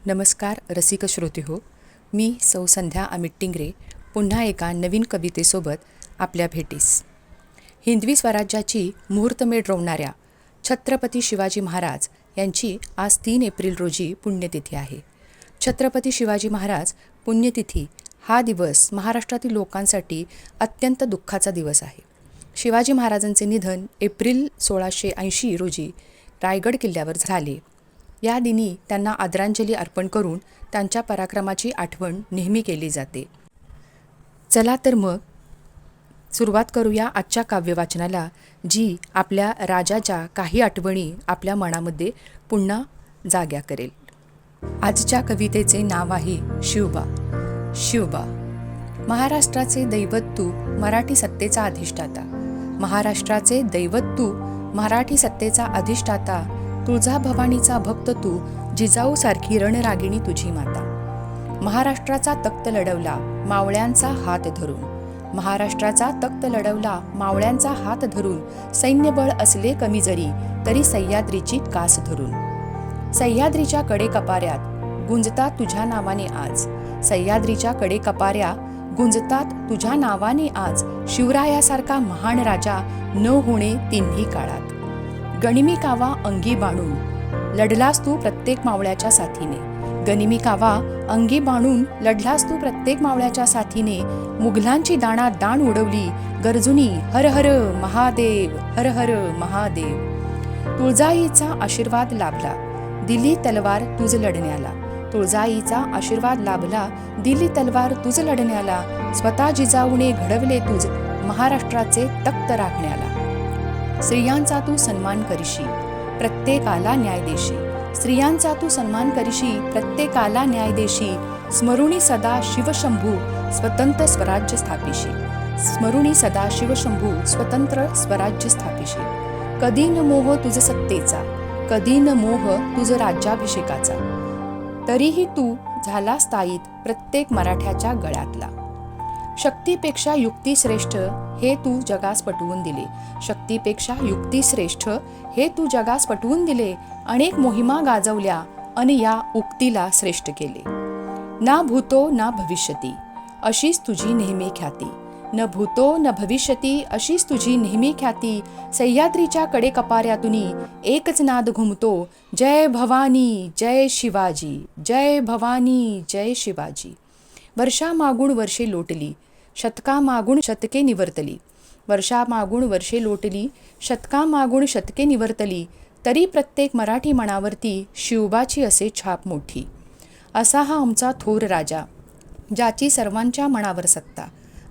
नमस्कार रसिक श्रोते हो, मी सौ संध्या अमित टिंगरे पुन्हा एका नवीन कवितेसोबत आपल्या भेटीस. हिंदवी स्वराज्याची मुहूर्तमेढ रोवणाऱ्या छत्रपती शिवाजी महाराज यांची आज 3 एप्रिल रोजी पुण्यतिथी आहे. छत्रपती शिवाजी महाराज पुण्यतिथी हा दिवस महाराष्ट्रातील लोकांसाठी अत्यंत दुःखाचा दिवस आहे. शिवाजी महाराजांचे निधन एप्रिल 1680 रोजी रायगड किल्ल्यावर झाले. या दिनी त्यांना आदरांजली अर्पण करून त्यांच्या पराक्रमाची आठवण नेहमी केली जाते. चला तर मग सुरुवात करूया आजच्या काव्यवाचनाला, जी आपल्या राजाच्या काही आठवणी आपल्या मनामध्ये पुन्हा जाग्या करेल. आजच्या कवितेचे नाव आहे शिवबा. शिवबा. महाराष्ट्राचे दैवत तू, मराठी सत्तेचा अधिष्ठाता. महाराष्ट्राचे दैवत तू, मराठी सत्तेचा अधिष्ठाता. तुळजाभवानीचा भक्त तू, जिजाऊ सारखी रणरागिणी तुझी माता. महाराष्ट्राचा तख्त लढवला मावळ्यांचा हात धरून. महाराष्ट्राचा तख्त लढवला मावळ्यांचा हात धरून. सैन्यबळ असले कमी जरी, तरी सह्याद्रीची कास धरून. सह्याद्रीच्या कडे कपाऱ्यात गुंजतात तुझ्या नावाने आज. सह्याद्रीच्या कडे कपाऱ्या गुंजतात तुझ्या नावाने आज. शिवरायासारखा महान राजा न होणे तिन्ही काळात. गनिमी कावा अंगी बाणून लढलास तू प्रत्येक मावळ्याच्या साथीने. गनिमी कावा अंगी बाणून लढलास तू प्रत्येक मावळ्याच्या साथीने. मुघलांची दाणा दाण उडवली गरजुनी, हर हर महादेव, हर हर महादेव. तुळजाईचा आशीर्वाद लाभला, दिली तलवार तुझ लढण्याला. तुळजाईचा आशीर्वाद लाभला, दिली तलवार तुझ लढण्याला. स्वतः जिजाऊने घडवले तुझ महाराष्ट्राचे तख्त राखण्याला. स्त्रियांचा तू सन्मान करीशी, प्रत्येकाला न्याय देशी. स्त्रियांचा तू सन्मान करीशी, प्रत्येकाला न्याय देशी. स्मरुणी सदा शिवशंभू, स्वतंत्र स्वराज्य स्थापिशी. स्मरुणी सदा शिवशंभू, स्वतंत्र स्वराज्य स्थापिशी. कधी न मोह तुझ सत्तेचा, कधी न मोह तुझ राज्याभिषेकाचा. तरीही तू झाला स्थायिक प्रत्येक मराठ्याच्या गळ्यातला. शक्तीपेक्षा युक्ती श्रेष्ठ हे तू जगास पटवून दिले. शक्तीपेक्षा युक्ती श्रेष्ठ हे तू जगास पटवून दिले. अनेक मोहिमा गाजवल्या आणि या उक्तीला श्रेष्ठ केले. ना भूतो ना भविष्यती अशीच तुझी नेहमी ख्याती. न भूतो न भविष्यती अशीच तुझी नेहमी ख्याती. सह्याद्रीच्या कडे कपाऱ्यातुनी एकच नाद घुमतो, जय भवानी जय शिवाजी, जय भवानी जय शिवाजी. वर्षामागून वर्षे लोटली, शतकामागून शतके निवर्तली. वर्षामागून वर्षे लोटली, शतकामागून शतके निवर्तली. तरी प्रत्येक मराठी मनावरती शिवबाची असे छाप मोठी. असा हा आमचा थोर राजा, ज्याची सर्वांच्या मनावर सत्ता.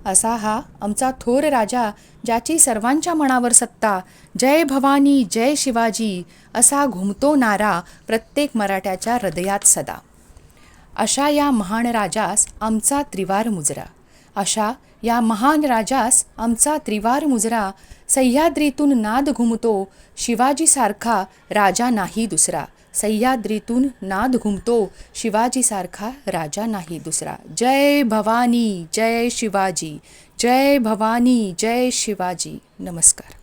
असा हा आमचा थोर राजा, ज्याची सर्वांच्या मनावर सत्ता. जय भवानी जय शिवाजी असा घुमतो नारा प्रत्येक मराठ्याच्या हृदयात सदा. अशा या महान राजास आमचा त्रिवार मुजरा. अशा या महान राजास आमचा त्रिवार मुजरा. सह्याद्रीतून नाद घुमतो, शिवाजीसारखा राजा नाही दुसरा. सह्याद्रीतून नाद घुमतो, शिवाजीसारखा राजा नाही दुसरा. जय भवानी जय शिवाजी, जय भवानी जय शिवाजी. नमस्कार.